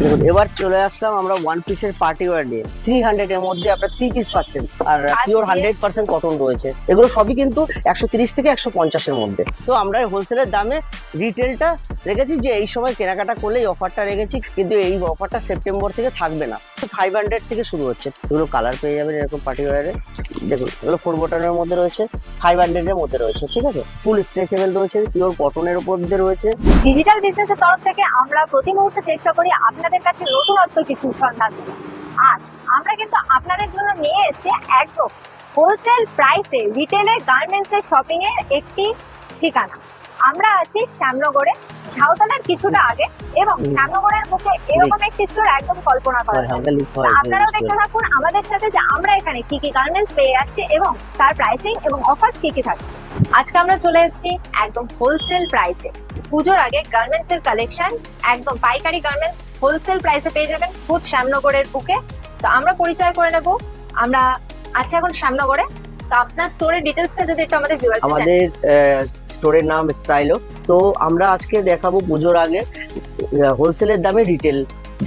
দেখুন এবার চলে আসলাম আমরা ওয়ান পিসের পার্টি ওয়্যার নিয়ে 300 এর মধ্যে আপনারা 3 পিস পাচ্ছেন আর পিওর 100% কটন রয়েছে। এগুলো সবই কিন্তু 130 থেকে 150 এর মধ্যে। তো আমরা হোলসেলের দামে রিটেলটা রেখেছি যে এই সময় কেনাকাটা করলে এই অফারটা রেখেছি, কিন্তু এই অফারটা সেপ্টেম্বর থেকে থাকবে না। 500 থেকে শুরু হচ্ছে। এগুলো কালার পেয়ে যাবেন এরকম পার্টি ওয়্যারে। দেখুন এগুলো 4 বটনের মধ্যে রয়েছে, 500 এর মধ্যে রয়েছে, ঠিক আছে। ফুল স্ট্রেচেবল রয়েছে, পিওর কটনের উপর দিয়ে রয়েছে। ডিজিটাল বিজনেসের তরফ থেকে আমরা প্রতি মুহূর্তে চেষ্টা করি আপনাদের কাছে নতুনত্ব কিছু সন্ধান দিতে। আজ আমরা কিন্তু আপনাদের জন্য নিয়ে এসেছি একদম হোলসেল প্রাইসে রিটেলের গার্মেন্টসের শপিং এর একটি ঠিকানা। আমরা আছি শ্যামনগরে, ঝাউতলার কিছুটা আগে, এবং শ্যামনগরের বুকে এরকম একটি স্টোর একদম কল্পনা করা যায়। আপনারাও দেখতে থাকুন আমাদের সাথে যে আমরা এখানে কি কি গার্মেন্টস পেয়ে যাচ্ছি এবং তার প্রাইসিং এবং অফার কি কি থাকছে। আজকে আমরা চলে এসেছি একদম হোলসেল প্রাইসে। পুজোর আগে গার্মেন্টস এর কালেকশন একদম পাইকারি গার্মেন্টস হোলসেল প্রাইসে পেয়ে যাবেন খুদ শ্যামনগরের বুকে। তো আমরা পরিচয় করে নেব, আমরা আছি এখন শ্যামনগরে। তো আপনার স্টোরের ডিটেইলসটা যদি একটু আমাদের ভিউয়ার্স আমাদের স্টোরের নাম স্টাইলো। তো আমরা আজকে দেখাবো পুজোর আগে হোলসেলের দামে রিটেল,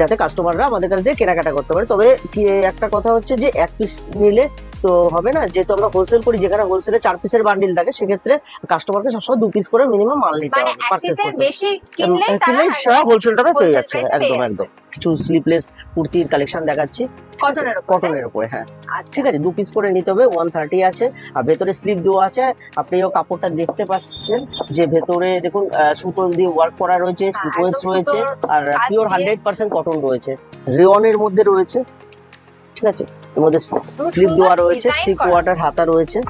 যাতে কাস্টমাররা আমাদের কাছ থেকে কেনাকাটা করতে পারে। তবে কি একটা কথা হচ্ছে যে এক পিস নিলে তো হবে না, যেহেতু আমরা হোলসেল করি, যেখানে হোলসেলে 4 পিসের বান্ডিল থাকে, সেক্ষেত্রে কাস্টমারকে সবসময় 2 পিস করে মিনিমাম মাল নিতে মানে হবে। এক পিসের বেশি কিনলেই কিনলে তারা সারা হোলসেলটাতে পেয়ে যাচ্ছে। wholesale price এ একদম পেয়ে একদম। কিছু স্লিপলেস কুর্তির কালেকশন দেখাচ্ছি কটনের উপরে। হ্যাঁ আচ্ছা, ঠিক আছে, 2 পিস করে নিতে হবে। 130 আছে, আর ভেতরে স্লিপ দেওয়া আছে। আপনিও কাপড়টা দেখতে পাচ্ছেন যে ভেতরে দেখুন সুতো দিয়ে ওয়ার্ক করা রয়েছে, সিকোয়েন্স একদম রয়েছে, সুতোর আর কাজ পিওর দিয়ে। 100% কটন রয়েছে। রেওনের মধ্যে রয়েছে, ঠিক আছে। এর মধ্যে স্লিপ দেওয়া রয়েছে, 3 কোয়ার্টার হাতা রয়েছে।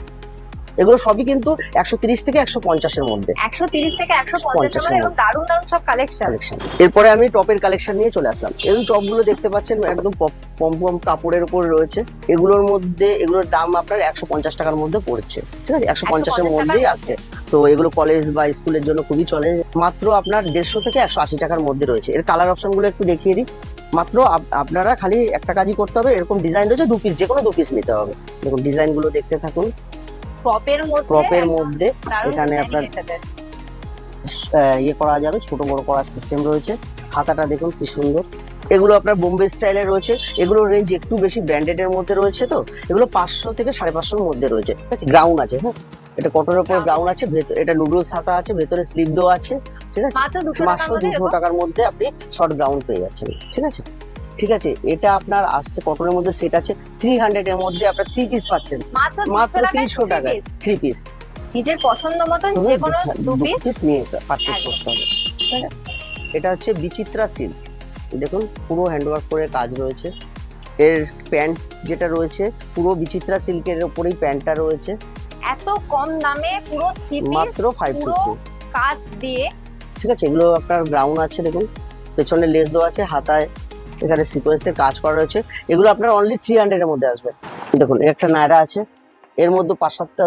এগুলো সবই কিন্তু 130 থেকে 150 এর মধ্যে। 130 থেকে 150 এর মধ্যে এবং দারুণ দারুণ সব কালেকশন। এরপরে আমি টপের কালেকশন নিয়ে চলে আসলাম। এই টপগুলো দেখতে পাচ্ছেন একদম পম পম কাপড়ের উপর রয়েছে। এগুলোর মধ্যে এগুলোর দাম আপনার 150 টাকার মধ্যে পড়ছে, ঠিক আছে। 150 এর মধ্যেই আছে। তো এগুলো কলেজ বা স্কুলের জন্য খুবই চলে। মাত্র আপনার 150 থেকে 180 টাকার মধ্যে রয়েছে। এর কালার অপশন গুলো একটু দেখিয়ে দিই। মাত্র আপনারা খালি একটা কাজই করতে হবে, এরকম ডিজাইন রয়েছে 2 পিস, যে কোনো 2 পিস নিতে হবে। দেখুন ডিজাইন গুলো দেখতে থাকুন। প্রপের মধ্যে এখানে আপনার ইয়ে করা যাবে, ছোট বড় করার সিস্টেম রয়েছে। হাতাটা দেখুন কি সুন্দর। এগুলো আপনার বোম্বে স্টাইলের রয়েছে। এগুলোর রেঞ্জ একটু বেশি ব্র্যান্ডেড এর মধ্যে রয়েছে। তো এগুলো 500 থেকে 550 এর মধ্যে রয়েছে, ঠিক আছে। গ্রাউন্ড আছে, হ্যাঁ, এটা কটনের উপর গ্রাউন্ড আছে, এটা নুডলস হাতা আছে, ভেতরে স্লিপ দেওয়া আছে, ঠিক আছে। মাত্র 200 টাকার মধ্যে আপনি শর্ট গ্রাউন্ড পেয়ে যাচ্ছেন, ঠিক আছে। ঠিক আছে, এটা আপনার আসছে কটনের মধ্যে, সেট আছে 300 এর মধ্যে আপনার 3 পিস পাচ্ছেন মাত্র 300 টাকায়। 3 পিস নিজের পছন্দ মতন যে কোনো 2 পিস নিয়ে পারচেজ করতে হবে। এটা হচ্ছে বিচিত্রা সিল্ক, দেখুন পুরো হ্যান্ডওয়ার্ক করে কাজ রয়েছে। এর প্যান্ট যেটা রয়েছে পুরো বিচিত্রা সিল্কের উপরেই প্যান্টটা রয়েছে। এত কম দামে পুরো 3 পিস মাত্র 550 কাজ দিয়ে, ঠিক আছে। এগুলো আপনার গ্রাউন্ড আছে, দেখুন পেছনে লেস দেওয়া আছে, হাতায় এখানে সিকোয়েন্সের কাজ করা রয়েছে। এগুলো আপনার অনলি 300 এর মধ্যে আসবে। দেখুন একটা নায়রা আছে, এর মধ্যে 5-7টা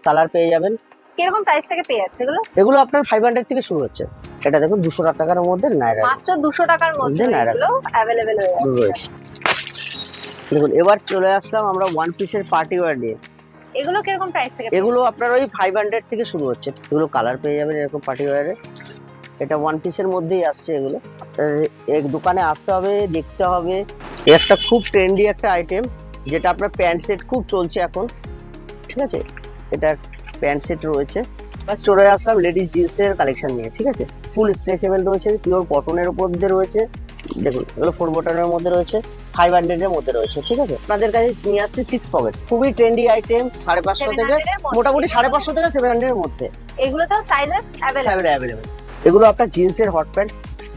কালার পেয়ে যাবেন। কিরকম প্রাইস থেকে পেয়ে যাচ্ছে এগুলো? এগুলো আপনার 500 থেকে শুরু হচ্ছে। এটা দেখুন 200 টাকার মধ্যে নায়রা, মাত্র 200 টাকার মধ্যে এগুলো अवेलेबल রয়েছে। দেখুন এবার চলে আসলাম আমরা ওয়ান পিসের পার্টি ওয়্যার নিয়ে। এগুলো কিরকম প্রাইস থেকে? এগুলো আপনার ওই 500 থেকে শুরু হচ্ছে। এগুলো কালার পেয়ে যাবেন এরকম পার্টি ওয়্যারে। এটা ওয়ান পিসের মধ্যেই আসছে। এগুলো এক দোকানে আসতে হবে, দেখতে হবে। একটা খুব ট্রেন্ডি একটা আইটেম, যেটা আপনার প্যান্ট সেট খুব চলছে এখন, ঠিক আছে। এটা প্যান্ট সেট রয়েছে। এবার চলে আসলাম লেডিস জিন্সের কালেকশন নিয়ে, ঠিক আছে। ফুল স্ট্রেচেবল রয়েছে, পিওর কটনের উপর দিয়ে রয়েছে। দেখুন এগুলো 4 বটনের মধ্যে রয়েছে, 500 এর মধ্যে রয়েছে, ঠিক আছে। আপনাদের কাছে নিয়ে আসছে 6 পকেট, খুবই ট্রেন্ডি আইটেম। 550 থেকে মোটামুটি 550 থেকে 700 এর মধ্যে। এগুলো তো সাইজেস अवेलेबल। এগুলো আপনার জিন্সের হট প্যান্ট,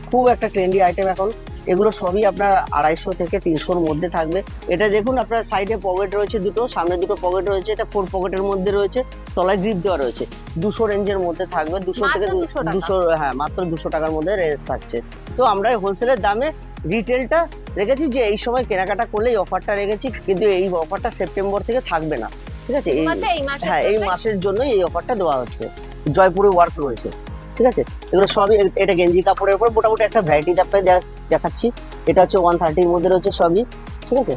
খুব একটা ট্রেন্ডি আইটেম এখন। এগুলো সবই আপনার 250 থেকে 300 এর মধ্যে থাকবে। এটা দেখুন আপনার সাইডে পকেট রয়েছে দুটো, সামনে দুটো পকেট রয়েছে। এটা 4 পকেটের মধ্যে রয়েছে, তলায় গ্রিপ দেওয়া রয়েছে। 200 রেঞ্জের মধ্যে থাকবে, 200 থেকে 200, হ্যাঁ মাত্র 200 টাকার মধ্যে রেঞ্জ থাকছে। তো আমরা হোলসেলের দামে রিটেলটা রেখেছি যে এই সময় কেনাকাটা করলে এই অফারটা রেখেছি, কিন্তু এই অফারটা সেপ্টেম্বর থেকে থাকবে না, ঠিক আছে। হ্যাঁ এই মাসের জন্যই এই অফারটা দেওয়া হচ্ছে। জয়পুরে ওয়ার্ক রয়েছে, ঠিক আছে। এগুলো সবই, এটা গেঞ্জি কাপড়ের উপর মোটামুটি একটা ভ্যারাইটি দেখাচ্ছি। এটা হচ্ছে 130 এর মধ্যে রয়েছে সবই, ঠিক আছে।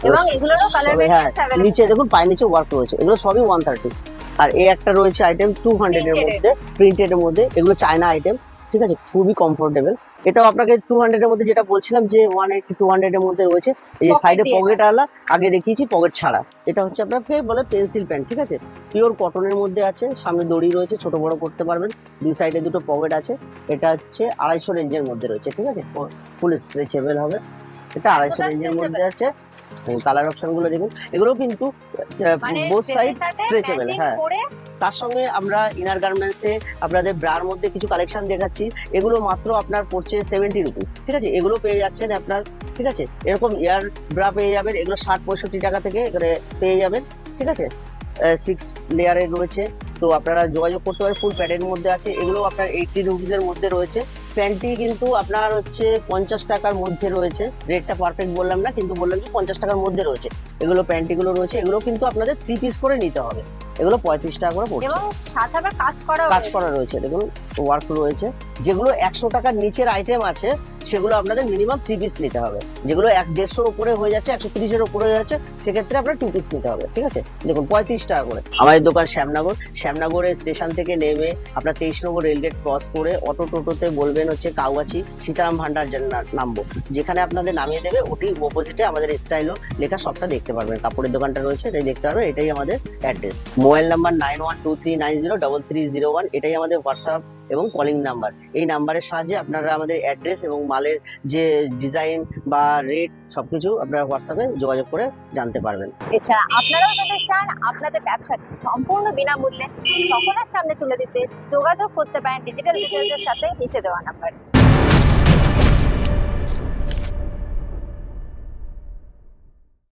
এবং এগুলোরও কালার হ্যাঁ নিচে দেখুন পায়ের নিচে ওয়ার্ক রয়েছে। এগুলো সবই 130। আর এই একটা রয়েছে আইটেম 200 এর মধ্যে, প্রিন্টেড এর মধ্যে। এগুলো চায়না আইটেম, ঠিক আছে, খুবই কমফোর্টেবল। এটাও আপনাকে 200 এর মধ্যে যেটা বলছিলাম যে 180 200 এর মধ্যে রয়েছে। এই যে Pocket সাইডে দিয়ে পকেট আলা, আগে দেখিয়েছি পকেট ছাড়া। এটা হচ্ছে আপনাকে বলে পেন্সিল প্যান্ট, ঠিক আছে, পিওর কটনের মধ্যে আছে, সামনে দড়ি রয়েছে, ছোট বড় করতে পারবেন, দুই সাইডে দুটো পকেট আছে। এটা হচ্ছে 250 রেঞ্জের মধ্যে রয়েছে, ঠিক আছে, ফুল স্ট্রেচেবল হবে। এটা 250 এতটা রেঞ্জের মধ্যে stretchable? আছে। কালার অপশন গুলো দেখুন, এগুলো কিন্তু মানে বোথ ড্রেসের সাইড সাথে স্ট্রেচেবল। ম্যাচিং হ্যাঁ, করে তার সঙ্গে আমরা ইনার গার্মেন্টসে আপনাদের ব্রার মধ্যে কিছু কালেকশন দেখাচ্ছি। এগুলো মাত্র আপনার পড়ছে 70 রুপিস, ঠিক আছে, এগুলো পেয়ে যাচ্ছেন আপনার, ঠিক আছে। এরকম এয়ার ব্রা পেয়ে যাবেন, এগুলো 60-65 টাকা থেকে এখানে পেয়ে যাবেন, ঠিক আছে। 6 লেয়ারের রয়েছে, তো আপনারা যোগাযোগ করতে পারেন। ফুল প্যাডের মধ্যে আছে, এগুলো আপনার 80 রুপিসের মধ্যে রয়েছে। প্যান্টটি কিন্তু আপনার হচ্ছে 50 টাকার মধ্যে রয়েছে, রেটটা পারফেক্ট বললাম না, কিন্তু বললাম যে 50 টাকার মধ্যে রয়েছে। এগুলো প্যান্টিগুলো রয়েছে, এগুলো কিন্তু আপনাদের 3 পিস করে নিতে হবে। এগুলো 35 টাকা করে পড়ছে। এবং সাথে আবার কাজ করা কাজ করা রয়েছে, দেখুন ওয়ার্ক রয়েছে। যেগুলো 100 টাকার নিচের আইটেম আছে সেগুলো আপনাদের মিনিমাম 3 পিস নিতে হবে। যেগুলো 150-এর উপরে হয়ে যাচ্ছে, 130-এর উপরে হয়ে যাচ্ছে, সেক্ষেত্রে আপনার 2 পিস নিতে হবে, ঠিক আছে। দেখুন 35 টাকা করে। আমাদের দোকান শ্যামনগরের স্টেশন থেকে নেমে আপনার 23 নম্বর রেলগেট ক্রস করে অটো টোটোতে বলবেন হচ্ছে কাউগাছি সীতারাম ভান্ডার নামবো, যেখানে আপনাদের নামিয়ে দেবে, ওটির অপোজিটে আমাদের স্টাইলও লেখা সবটা দেখতে পারবেন। কাপড়ের দোকানটা রয়েছে, এটাই দেখতে পারবেন, এটাই আমাদের অ্যাড্রেস। মোবাইল নাম্বার 9123903301, এটাই আমাদের হোয়াটসঅ্যাপ এবং কলিং নাম্বার। এই নাম্বারের সাহায্যে আপনারা আমাদের অ্যাড্রেস এবং মালের যে ডিজাইন বা রেট সবকিছু আপনারা হোয়াটসঅ্যাপে যোগাযোগ করে জানতে পারবেন। এছাড়া আপনারাও যদি চান আপনাদের ব্যবসাকে সম্পূর্ণ বিনামূল্যে সকলের সামনে তুলে দিতে, যোগাযোগ করতে পারেন ডিজিটাল ডিটেলসের সাথে নিচে দেওয়া নাম্বারে।